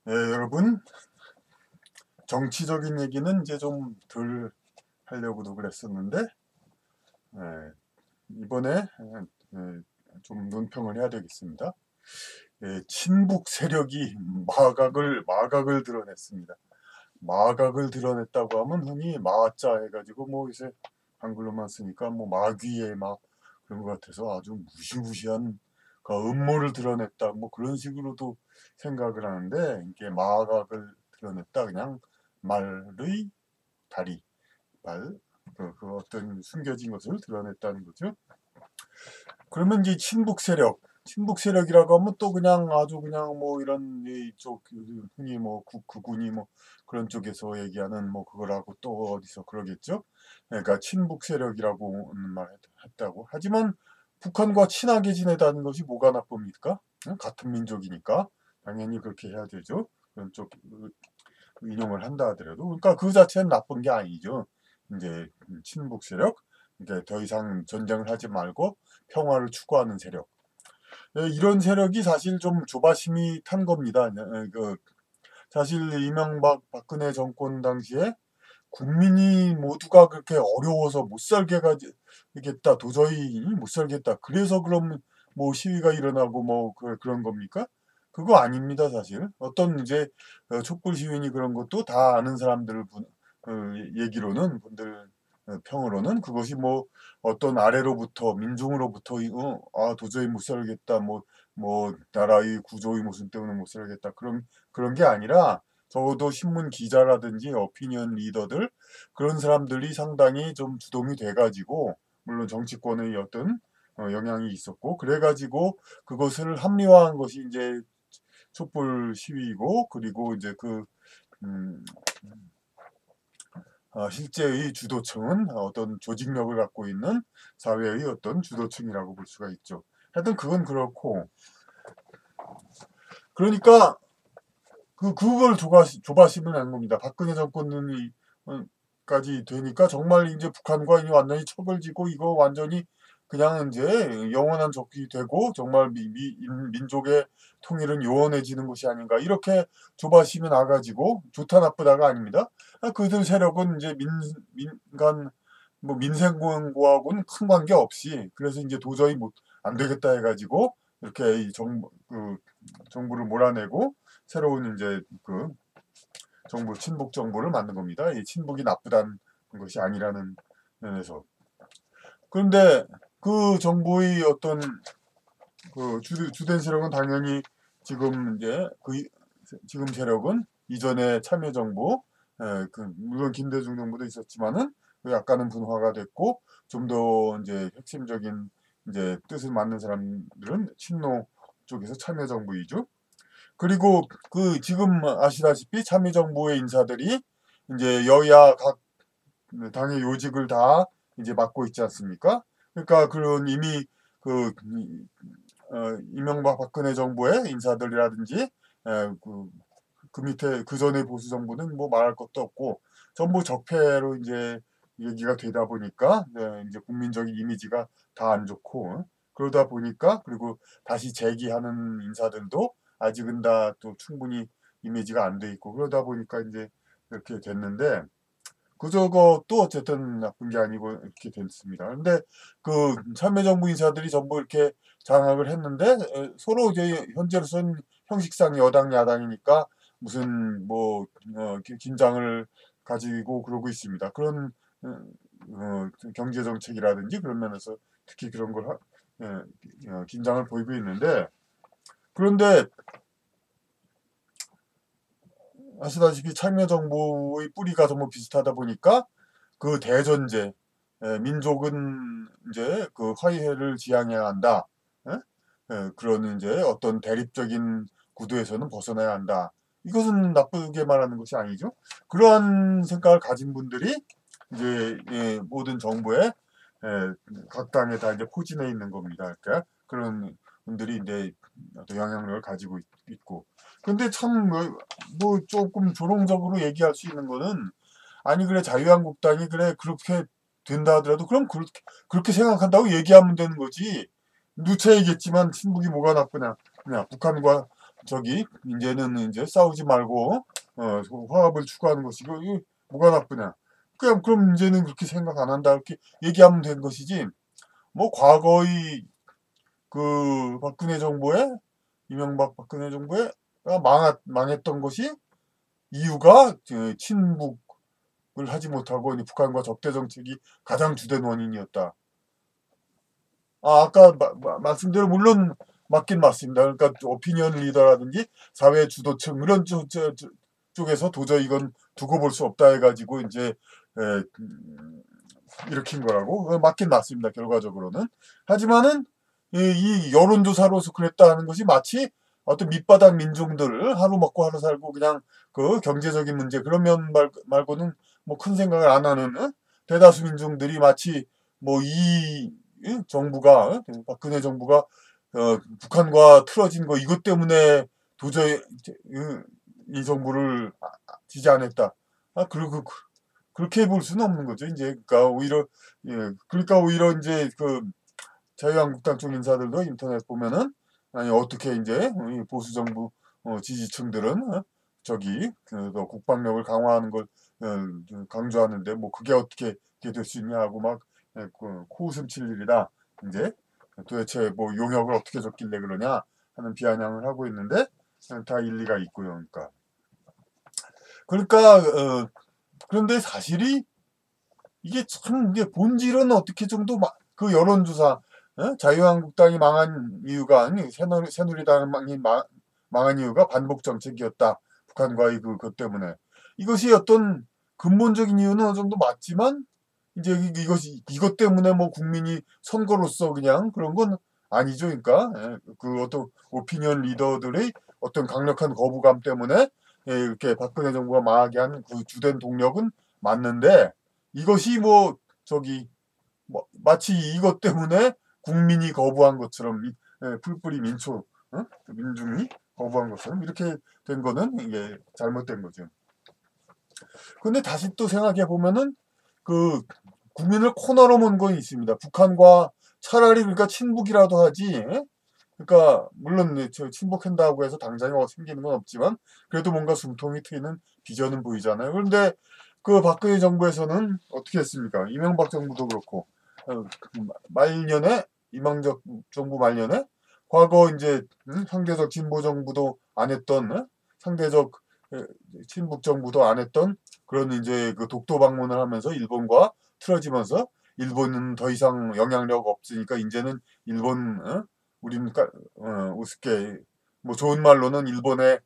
여러분, 정치적인 얘기는 이제 좀 덜 하려고도 그랬었는데, 예, 이번에 좀 논평을 해야 되겠습니다. 친북 세력이 마각을 드러냈습니다. 마각을 드러냈다고 하면 흔히 마자 해가지고 뭐 요새 한글로만 쓰니까 뭐 마귀의 막 그런 것 같아서 아주 무시무시한 그 음모를 드러냈다 뭐 그런 식으로도 생각을 하는데, 이게 마각을 드러냈다 그냥 말의 다리 그 어떤 숨겨진 것을 드러냈다는 거죠. 그러면 이제 친북 세력이라고 하면 또 그냥 아주 그냥 뭐 이런 이쪽 흔히 뭐 국군이 뭐 그런 쪽에서 얘기하는 뭐 그거라고 또 어디서 그러겠죠. 그러니까 친북 세력이라고 말 했다고. 하지만 북한과 친하게 지내다는 것이 뭐가 나쁩니까? 응? 같은 민족이니까 당연히 그렇게 해야 되죠. 그런 쪽 인용을 한다 하더라도, 그러니까 그 자체는 나쁜 게 아니죠. 이제 친북 세력, 이제 더 이상 전쟁을 하지 말고 평화를 추구하는 세력. 이런 세력이 사실 좀 조바심이 탄 겁니다. 사실 이명박 박근혜 정권 당시에 국민이 모두가 그렇게 어려워서 못 살겠다, 도저히 못 살겠다. 그래서 그럼 뭐 시위가 일어나고 뭐 그런 겁니까? 그거 아닙니다, 사실. 어떤 이제 촛불 시위니 그런 것도 다 아는 얘기로는 분들 평으로는 그것이 뭐 어떤 아래로부터 민중으로부터 도저히 못 살겠다, 뭐 나라의 구조의 모순 때문에 못 살겠다, 그런 게 아니라 적어도 신문 기자라든지 어피니언 리더들, 그런 사람들이 상당히 좀 주동이 돼가지고, 물론 정치권의 어떤 영향이 있었고 그래가지고 그것을 합리화한 것이 이제 촛불 시위이고, 그리고 이제 음, 실제의 주도층은 어떤 조직력을 갖고 있는 사회의 어떤 주도층이라고 볼 수가 있죠. 하여튼 그건 그렇고, 그러니까 그걸 조바심을 낸 겁니다. 박근혜 정권이 까지 되니까 정말 이제 북한과 이제 완전히 척을 지고 이거 완전히 그냥 이제 영원한 적이 되고 정말 민족의 통일은 요원해지는 것이 아닌가, 이렇게 조바심이 나가지고, 좋다 나쁘다가 아닙니다. 그들 세력은 이제 민간 뭐 민생공고하고는 큰 관계 없이, 그래서 이제 도저히 못 안 되겠다 해가지고 이렇게 정부를 몰아내고 새로운 이제 친북 정부를 만든 겁니다. 이 친북이 나쁘다는 것이 아니라는 면에서. 그런데 그 정부의 어떤 주된 세력은 당연히 지금 이제 지금 세력은 이전에 참여정부, 물론 김대중 정부도 있었지만은 약간은 분화가 됐고, 좀 더 이제 핵심적인 이제 뜻을 맞는 사람들은 친노 쪽에서 참여정부 위주. 그리고 지금 아시다시피 참여정부의 인사들이 이제 여야 각 당의 요직을 다 이제 맡고 있지 않습니까? 그러니까 그런 이미 이명박 박근혜 정부의 인사들이라든지 그 밑에 그 전에 보수 정부는 뭐 말할 것도 없고 전부 적폐로 이제 얘기가 되다 보니까, 이제 국민적인 이미지가 다 안 좋고, 그러다 보니까, 그리고 다시 재기하는 인사들도 아직은 다 또 충분히 이미지가 안 돼 있고, 그러다 보니까 이제 이렇게 됐는데, 그저것도 어쨌든 나쁜 게 아니고 이렇게 됐습니다. 근데 참여정부 인사들이 전부 이렇게 장악을 했는데, 서로 이제 현재로서는 형식상 여당 야당이니까 무슨 긴장을 가지고 그러고 있습니다. 그런 경제 정책이라든지 그런 면에서 특히 그런 걸 긴장을 보이고 있는데, 그런데 아시다시피 참여정부의 뿌리가 너무 비슷하다 보니까 그 대전제, 민족은 이제 그 화해를 지향해야 한다. 그런 이제 어떤 대립적인 구도에서는 벗어나야 한다. 이것은 나쁘게 말하는 것이 아니죠. 그러한 생각을 가진 분들이 이제 모든 정부에 각 당에 다 이제 포진해 있는 겁니다. 그러니까 그런 분들이 이제 어떤 영향력을 가지고 있고. 근데 참 뭐 조금 조롱적으로 얘기할 수 있는 거는, 아니 그래 자유한국당이 그래 그렇게 된다 하더라도 그럼 그렇게 생각한다고 얘기하면 되는 거지. 누차 얘기했지만 친북이 뭐가 나쁘냐, 그냥 북한과 저기 이제는 이제 싸우지 말고 화합을 추구하는 것이고 이거 뭐가 나쁘냐? 그럼 이제는 그렇게 생각 안 한다 이렇게 얘기하면 된 것이지. 뭐 과거의 그 박근혜 정부에 이명박 박근혜 정부에 망했던 것이 이유가 친북을 하지 못하고 북한과 적대 정책이 가장 주된 원인이었다. 아까 말씀대로 물론 맞긴 맞습니다. 그러니까 오피니언 리더라든지 사회 주도층 이런 쪽에서 도저히 이건 두고 볼 수 없다 해가지고 이제 일으킨 거라고 맞긴 맞습니다. 결과적으로는. 하지만은 이 여론조사로서 그랬다 하는 것이 마치 어떤 밑바닥 민중들 하루 먹고 하루 살고 그냥 그 경제적인 문제 그런 면 말고는 뭐 큰 생각을 안 하는 대다수 민중들이 마치 뭐 이 정부가 박근혜 정부가 북한과 틀어진 거 이것 때문에 도저히 이 정부를 지지 않았다. 그리고 그렇게 볼 수는 없는 거죠. 이제 그러니까 오히려 이제 그 자유한국당 쪽 인사들도 인터넷 보면은 아니 어떻게 이제 보수 정부 지지층들은 저기 국방력을 강화하는 걸 강조하는데 뭐 그게 어떻게 될 수 있냐 하고 막 코웃음 칠 일이다. 이제 도대체 뭐 용역을 어떻게 줬길래 그러냐 하는 비아냥을 하고 있는데 다 일리가 있고요. 그러니까 그런데 사실이 이게 참 이게 본질은 어떻게 정도 그 여론조사 자유한국당이 망한 이유가 아니 새누리당이 망한 이유가 반복 정책이었다. 북한과의 그것 때문에 이것이 어떤 근본적인 이유는 어느 정도 맞지만 이제 이것 때문에 뭐 국민이 선거로서 그냥 그런 건 아니죠. 그러니까 그 어떤 오피니언 리더들의 어떤 강력한 거부감 때문에 이렇게 박근혜 정부가 망하게 한 그 주된 동력은 맞는데 이것이 뭐 저기 뭐 마치 이것 때문에 국민이 거부한 것처럼 풀뿌리 민초 민중이 거부한 것처럼 이렇게 된 거는 이게 잘못된 거죠. 근데 다시 또 생각해 보면은 그 국민을 코너로 먼 건 있습니다. 북한과 차라리 그러니까 친북이라도 하지. 그러니까 물론 저 친북한다고 해서 당장에 생기는 건 없지만 그래도 뭔가 숨통이 트이는 비전은 보이잖아요. 그런데 그 박근혜 정부에서는 어떻게 했습니까? 이명박 정부도 그렇고 말년에 이명박 정부 말년에 과거 이제 상대적 진보 정부도 안 했던 상대적 친북 정부도 안 했던 그런 이제 그 독도 방문을 하면서 일본과 틀어지면서 일본은 더 이상 영향력 없으니까 이제는 일본 우리는 우습게 뭐 좋은 말로는 일본에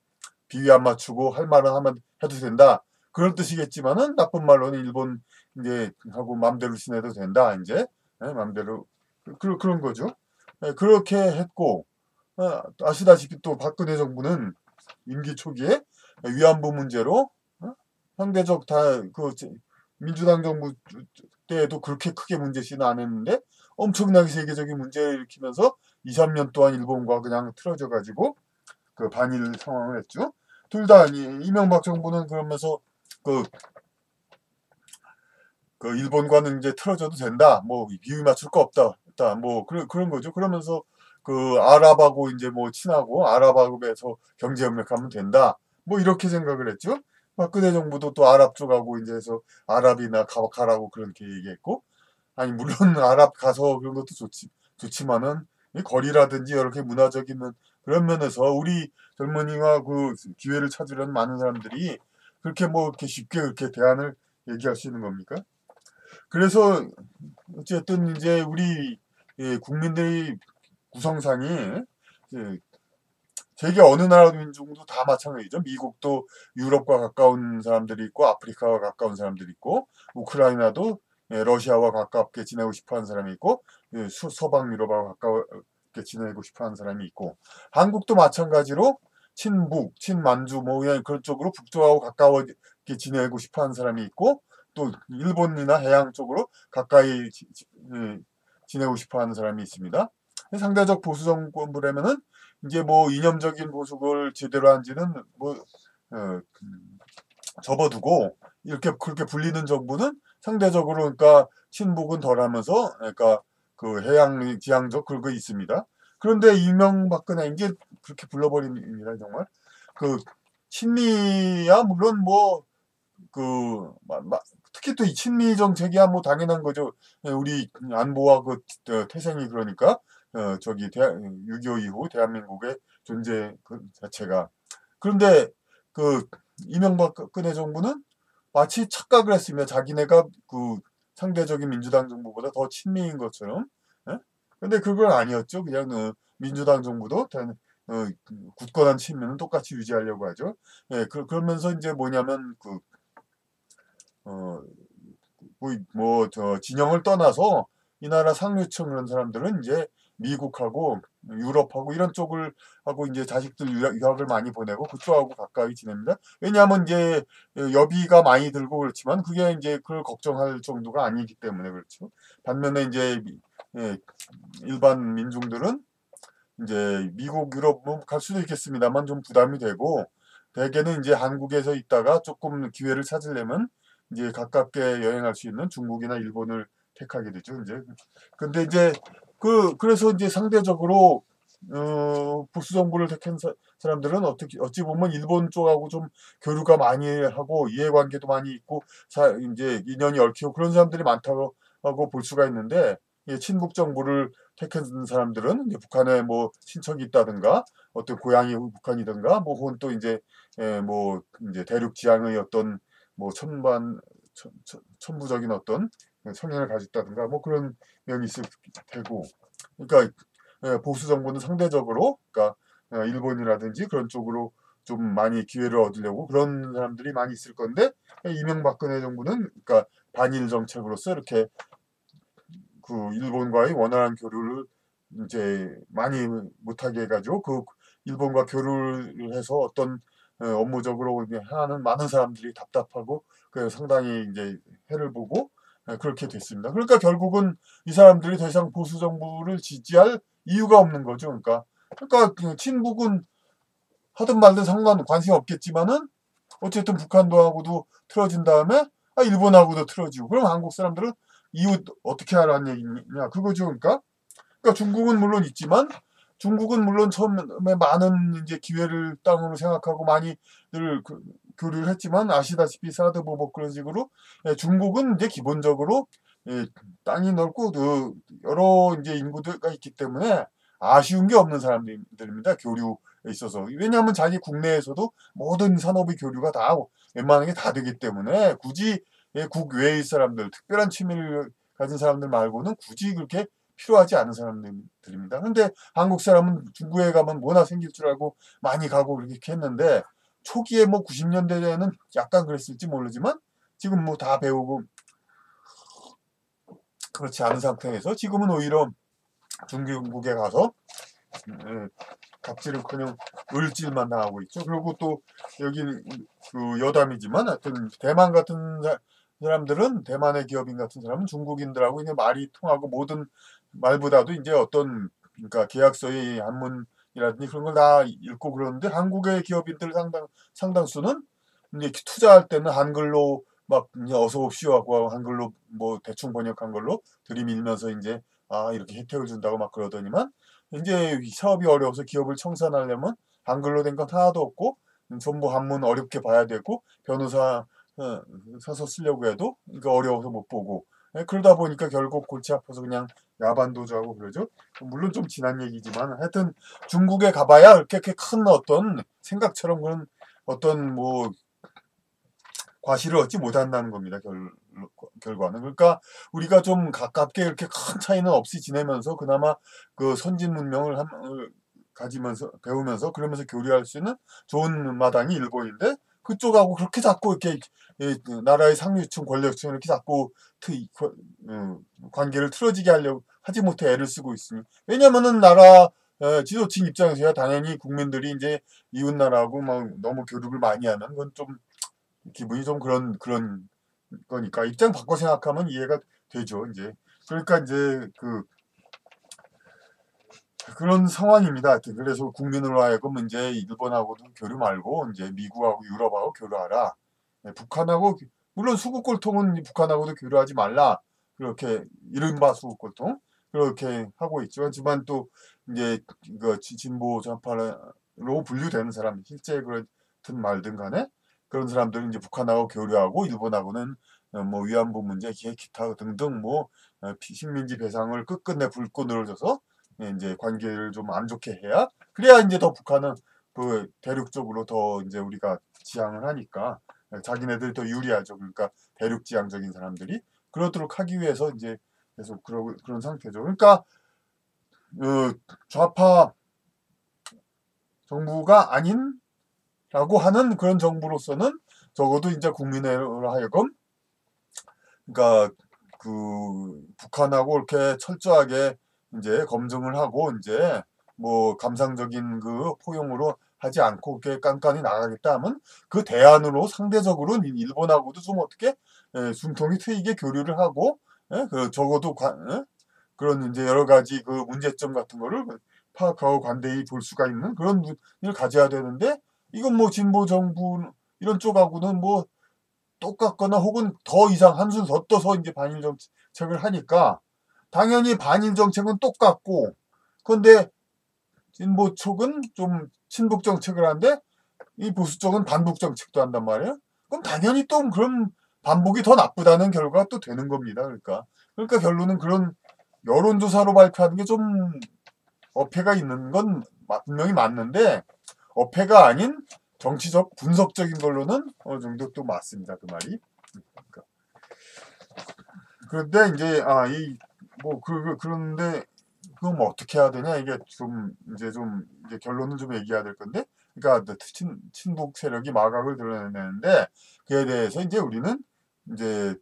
비위 안 맞추고 할 말은 하면 해도 된다 그런 뜻이겠지만은 나쁜 말로는 일본 이제 하고 마음대로 지내도 된다 이제 마음대로 그런 거죠. 그렇게 했고 아시다시피 또 박근혜 정부는 임기 초기에 위안부 문제로 상대적 다그 민주당 정부 때에도 그렇게 크게 문제시는 안 했는데 엄청나게 세계적인 문제를 일으키면서 2, 3년 동안 일본과 그냥 틀어져 가지고 그 반일 상황을 했죠. 둘 다 이명박 정부는 그러면서 그, 그 일본과는 이제 틀어져도 된다. 뭐 비위 맞출 거 없다. 뭐 그런 거죠. 그러면서 그 아랍하고 이제 뭐 친하고 아랍하고에서 경제 협력하면 된다. 뭐 이렇게 생각을 했죠. 박근혜 정부도 또 아랍 쪽하고 이제 해서 아랍이나 가라고 그렇게 얘기했고 아니 물론 아랍 가서 그런 것도 좋지만은 이 거리라든지 여러 개 문화적인 그런 면에서 우리 젊은이와 그 기회를 찾으려는 많은 사람들이 그렇게 뭐 이렇게 쉽게 그렇게 대안을 얘기할 수 있는 겁니까? 그래서 어쨌든 이제 우리 국민들의 구성상이 세계 어느 나라 민족도 다 마찬가지죠. 미국도 유럽과 가까운 사람들이 있고 아프리카와 가까운 사람들이 있고 우크라이나도 러시아와 가깝게 지내고 싶어하는 사람이 있고 서방 유럽하고 가깝게 지내고 싶어하는 사람이 있고 한국도 마찬가지로 친북, 친만주 뭐 그냥 그런 쪽으로 북쪽하고 가까워게 지내고 싶어하는 사람이 있고 또 일본이나 해양 쪽으로 가까이 지내고 싶어하는 사람이 있습니다. 상대적 보수 정권부라면은 이제 뭐 이념적인 보수를 제대로 한지는 뭐 접어두고 이렇게 그렇게 불리는 정부는 상대적으로 그러니까 친북은 덜하면서 그러니까 그 해양 지향적 그런 거 있습니다. 그런데 이명박근혜 이제 그렇게 불러버립니다. 정말 그 친미야 물론 뭐 그 특히 또 이 친미 정책이야 뭐 당연한 거죠. 예, 우리 안보와 그 태생이 그러니까 저기 6.25 이후 대한민국의 존재 그 자체가. 그런데 그 이명박근혜 정부는 마치 착각을 했으며 자기네가 그 상대적인 민주당 정부보다 더 친미인 것처럼. 예? 근데 그건 아니었죠. 그냥 민주당 정부도 굳건한 친미는 똑같이 유지하려고 하죠. 예, 그러면서 이제 뭐냐면 어, 저 진영을 떠나서 이 나라 상류층 그런 사람들은 이제 미국하고 유럽하고 이런 쪽을 하고 이제 자식들 유학을 많이 보내고 그쪽하고 가까이 지냅니다. 왜냐하면 이제 여비가 많이 들고 그렇지만 그게 이제 그걸 걱정할 정도가 아니기 때문에 그렇죠. 반면에 이제 예, 일반 민중들은 이제 미국, 유럽 뭐 갈 수도 있겠습니다만 좀 부담이 되고 대개는 이제 한국에서 있다가 조금 기회를 찾으려면 이제 가깝게 여행할 수 있는 중국이나 일본을 택하게 되죠. 이제 근데 이제 그래서 이제 상대적으로 보수 정부를 택한 사람들은 어찌 보면 일본 쪽하고 좀 교류가 많이 하고 이해관계도 많이 있고 이제 인연이 얽히고 그런 사람들이 많다고 하고 볼 수가 있는데 친북 정부를 택한 사람들은 이제 북한에 뭐 친척이 있다든가 어떤 고향이 북한이든가 뭐 혹은 또 이제 뭐 이제 대륙 지향의 어떤 뭐 천부적인 어떤 성향을 가졌다든가 뭐 그런 면이 있을 테고 그러니까 보수 정부는 상대적으로 그러니까 일본이라든지 그런 쪽으로 좀 많이 기회를 얻으려고 그런 사람들이 많이 있을 건데 이명박근혜 정부는 그러니까 반일 정책으로서 이렇게 그 일본과의 원활한 교류를 이제 많이 못하게 해가지고 그 일본과 교류를 해서 어떤 업무적으로 하는 많은 사람들이 답답하고 그 상당히 이제 해를 보고 그렇게 됐습니다. 그러니까 결국은 이 사람들이 더 이상 보수 정부를 지지할 이유가 없는 거죠. 그러니까 그 친북은 하든 말든 관심 없겠지만은 어쨌든 북한도하고도 틀어진 다음에 일본하고도 틀어지고 그럼 한국 사람들은 이웃 어떻게 하라는 얘기냐 그거죠. 그러니까 중국은 물론 있지만 중국은 물론 처음에 많은 이제 기회를 땅으로 생각하고 많이들 교류를 했지만 아시다시피 사드 보복 그런 식으로 중국은 이제 기본적으로 예, 땅이 넓고 여러 이제 인구가 있기 때문에 아쉬운 게 없는 사람들입니다. 교류에 있어서. 왜냐하면 자기 국내에서도 모든 산업의 교류가 다 웬만한 게 다 되기 때문에 굳이 국외의 사람들, 특별한 취미를 가진 사람들 말고는 굳이 그렇게 필요하지 않은 사람들입니다. 근데 한국 사람은 중국에 가면 뭐나 생길 줄 알고 많이 가고 그렇게 했는데 초기에 뭐 90년대에는 약간 그랬을지 모르지만 지금 뭐 다 배우고 그렇지 않은 상태에서 지금은 오히려 중국에 가서 갑질을커녕 을질만 당하고 있죠. 그리고 또 여기 그 여담이지만 하여튼 대만 같은 사람들은 대만의 기업인 같은 사람은 중국인들하고 이제 말이 통하고 모든 말보다도 이제 어떤 그러니까 계약서의 한문이라든지 그런 걸 다 읽고 그러는데 한국의 기업인들 상당수는 이제 투자할 때는 한글로 막 이제 어서 옵시오 하고 한글로 뭐 대충 번역한 걸로 들이밀면서 이제 이렇게 혜택을 준다고 막 그러더니만 이제 사업이 어려워서 기업을 청산하려면 한글로 된 건 하나도 없고 전부 한문 어렵게 봐야 되고 변호사 사서 쓰려고 해도 이거 어려워서 못 보고 그러다 보니까 결국 골치 아파서 그냥 야반도주하고 그러죠. 물론 좀 지난 얘기지만 하여튼 중국에 가봐야 그렇게 큰 어떤 생각처럼 그런 어떤 뭐 과실을 얻지 못한다는 겁니다. 결과는. 그러니까 우리가 좀 가깝게 이렇게 큰 차이는 없이 지내면서 그나마 그 선진 문명을 가지면서 배우면서 그러면서 교류할 수 있는 좋은 마당이 일본인데 그쪽하고 그렇게 자꾸 이렇게 나라의 상류층 권력층 이렇게 자꾸 관계를 틀어지게 하려고 하지 못해 애를 쓰고 있으니 왜냐면은 나라 지도층 입장에서야 당연히 국민들이 이제 이웃 나라하고 막 너무 교류를 많이 하는 건 좀 기분이 좀 그런 거니까 입장 바꿔 생각하면 이해가 되죠. 이제 그러니까 이제 그런 상황입니다. 하여튼 그래서 국민으로 하여금 이제 일본하고도 교류 말고 이제 미국하고 유럽하고 교류하라. 북한하고 물론 수국골통은 북한하고도 교류하지 말라. 그렇게 이른바 수국골통. 그렇게 하고 있죠. 하지만 또 이제 그 진보 좌파로 분류되는 사람, 실제 그렇든 말든 간에 그런 사람들은 이제 북한하고 교류하고 일본하고는 뭐 위안부 문제, 기타 등등 뭐 식민지 배상을 끝끝내 불꽃을 줘서 이제 관계를 좀 안 좋게 해야 그래야 이제 더 북한은 그 대륙 쪽으로 더 이제 우리가 지향을 하니까 자기네들이 더 유리하죠. 그러니까 대륙 지향적인 사람들이 그러도록 하기 위해서 이제 계속 그런 상태죠. 그러니까 좌파 정부가 아닌라고 하는 그런 정부로서는 적어도 이제 국민으로 하여금 그러니까 그 북한하고 이렇게 철저하게 이제 검증을 하고 이제 뭐 감상적인 그 포용으로 하지 않고 이렇게 깐깐히 나가겠다 하면 그 대안으로 상대적으로 일본하고도 좀 어떻게 숨통이 트이게 교류를 하고 그 적어도 그런 이제 여러 가지 그 문제점 같은 거를 파악하고 관대히 볼 수가 있는 그런 눈을 가져야 되는데 이건 뭐 진보 정부 이런 쪽하고는 뭐 똑같거나 혹은 더 이상 한술 더 떠서 이제 반일 정책을 하니까 당연히 반일 정책은 똑같고 그런데 진보 쪽은 좀 친북 정책을 하는데 이 보수 쪽은 반북 정책도 한단 말이에요. 그럼 당연히 또 그런 반북이 더 나쁘다는 결과가 또 되는 겁니다. 그러니까 결론은 그런 여론조사로 발표하는 게 좀 어폐가 있는 건 분명히 맞는데 어폐가 아닌 정치적 분석적인 걸로는 어느 정도 또 맞습니다. 그 말이. 그러니까. 그런데 이제 그런데 그럼 뭐 어떻게 해야 되냐 이게 좀 이제 결론은 좀 얘기해야 될 건데 그러니까 친북 세력이 마각을 드러내는데 그에 대해서 이제 우리는 이제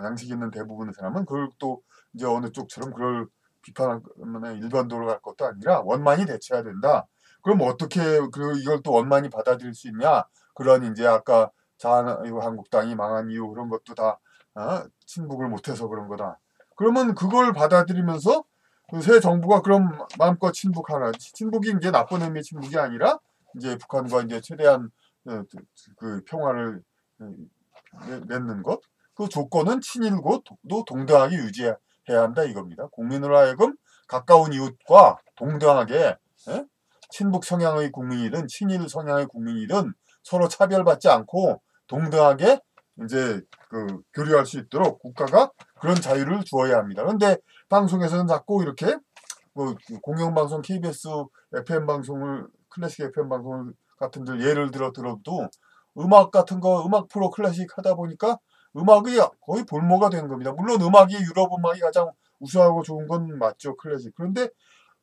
양식 있는 대부분의 사람은 그걸 또 이제 어느 쪽처럼 그걸 비판하거나 일반도로 갈 것도 아니라 원만히 대처해야 된다. 그럼 어떻게 이걸 또 원만히 받아들일 수 있냐? 그런 이제 아까 자유한국당이 망한 이유 그런 것도 다 친북을 못해서 그런 거다. 그러면 그걸 받아들이면서 그 새 정부가 그럼 마음껏 친북하라. 친북이 이제 나쁜 의미의 친북이 아니라 이제 북한과 이제 최대한 그 평화를 맺는 것. 그 조건은 친일고도 동등하게 유지해야 한다 이겁니다. 국민으로 하여금 가까운 이웃과 동등하게 친북 성향의 국민이든 친일 성향의 국민이든 서로 차별받지 않고 동등하게 이제 그 교류할 수 있도록 국가가 그런 자유를 주어야 합니다. 그런데 방송에서는 자꾸 이렇게 뭐 공영방송 KBS FM 방송을 클래식 FM 방송 같은 들 예를 들어도 음악 같은 거 음악 프로 클래식 하다 보니까 음악이 거의 볼모가 된 겁니다. 물론 음악이 유럽 음악이 가장 우수하고 좋은 건 맞죠 클래식. 그런데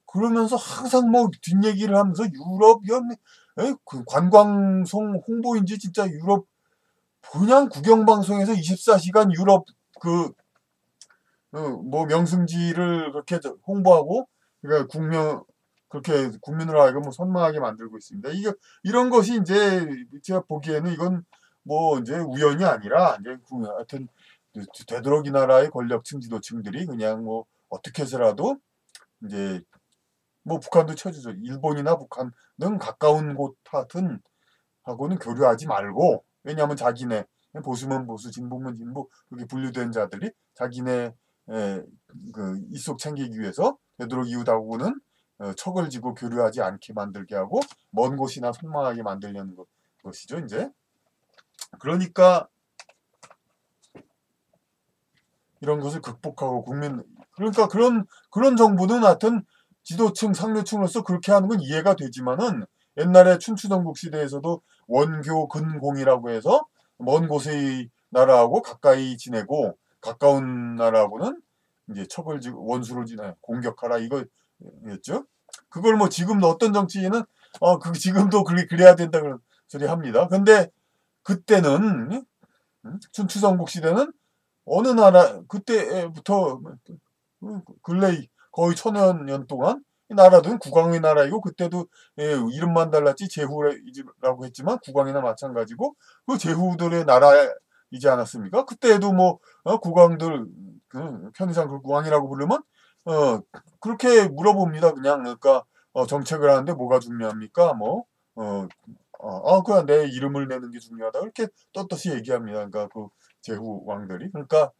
그러면서 항상 뭐 뒷얘기를 하면서 유럽 그 관광송 홍보인지 진짜 유럽 그냥 구경방송에서 24시간 유럽 뭐 명승지를 그렇게 홍보하고 그러니까 그렇게 국민으로 하여금 뭐 선망하게 만들고 있습니다. 이런 것이 이제 제가 보기에는 이건 뭐 이제 우연이 아니라 이제 하여튼 되도록 이 나라의 권력층 지도층들이 그냥 뭐 어떻게 해서라도 이제 뭐 북한도 쳐주죠. 일본이나 북한은 가까운 곳 하여튼 하고는 교류하지 말고 왜냐하면 자기네 보수면 보수 진보면 진보 그렇게 분류된 자들이 자기네 그 이속 챙기기 위해서 되도록 이웃하고는 척을 지고 교류하지 않게 만들게 하고 먼 곳이나 선망하게 만들려는 것이죠 이제. 그러니까 이런 것을 극복하고 그러니까 그런 정부는 하여튼 지도층 상류층으로서 그렇게 하는 건 이해가 되지만은 옛날에 춘추전국 시대에서도 원교 근공이라고 해서 먼 곳의 나라하고 가까이 지내고 가까운 나라하고는 이제 척을 지고 원수를 지내 공격하라 이거였죠. 그걸 뭐 지금도 어떤 정치인은 지금도 그래야 된다 그런 소리 합니다. 근데 그때는 춘추전국 시대는 어느 나라 그때부터 근래 거의 1000여 년 동안 이 나라들은 국왕의 나라이고 그때도 이름만 달랐지 제후라고 했지만 국왕이나 마찬가지고 그 제후들의 나라이지 않았습니까? 그때도 뭐 국왕들 편의상 그 국왕이라고 부르면 그렇게 물어봅니다. 그냥 그러니까 정책을 하는데 뭐가 중요합니까? 뭐 그냥 내 이름을 내는 게 중요하다. 그렇게 떳떳이 얘기합니다. 그러니까 그 제후 왕들이. 그러니까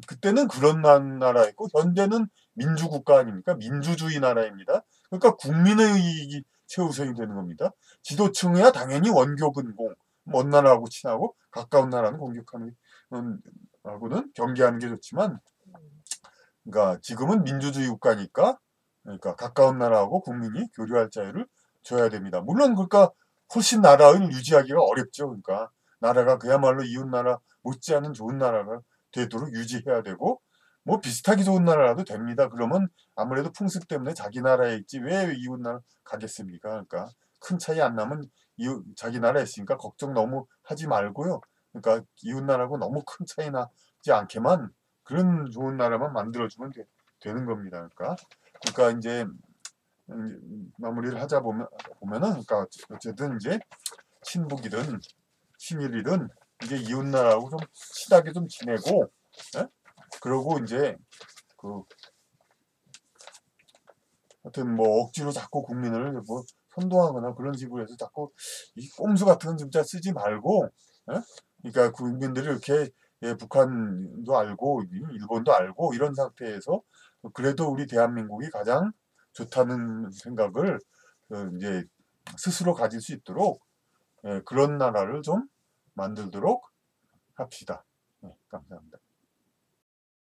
그때는 그런 나라였고 현재는 민주국가 아닙니까? 민주주의 나라입니다. 그러니까 국민의 이익이 최우선이 되는 겁니다. 지도층이야 당연히 원교 근공, 먼 나라하고 친하고 가까운 나라는 공격하는 하고는 경계하는 게 좋지만, 그러니까 지금은 민주주의 국가니까 그러니까 가까운 나라하고 국민이 교류할 자유를 줘야 됩니다. 물론 그러니까 훨씬 나라를 유지하기가 어렵죠. 그러니까 나라가 그야말로 이웃 나라 못지않은 좋은 나라가 되도록 유지해야 되고, 뭐 비슷하게 좋은 나라라도 됩니다. 그러면 아무래도 풍습 때문에 자기 나라에 있지 왜 이웃 나라 가겠습니까? 그러니까 큰 차이 안 나면 자기 나라에 있으니까 걱정 너무 하지 말고요. 그러니까 이웃 나라하고 너무 큰 차이 나지 않게만 그런 좋은 나라만 만들어주면 되는 겁니다. 그러니까 이제 마무리를 하자 보면은 그러니까 어쨌든 이제 친북이든 친일이든 이제 이웃나라하고 좀 친하게 좀 지내고, 예? 그러고 이제 그 하여튼 뭐 억지로 자꾸 국민을 뭐 선동하거나 그런 식으로 해서 자꾸 이 꼼수 같은 건 진짜 쓰지 말고, 예? 그러니까 국민들이 이렇게, 예, 북한도 알고 일본도 알고 이런 상태에서 그래도 우리 대한민국이 가장 좋다는 생각을 이제 스스로 가질 수 있도록, 예, 그런 나라를 좀 만들도록 합시다. 네, 감사합니다.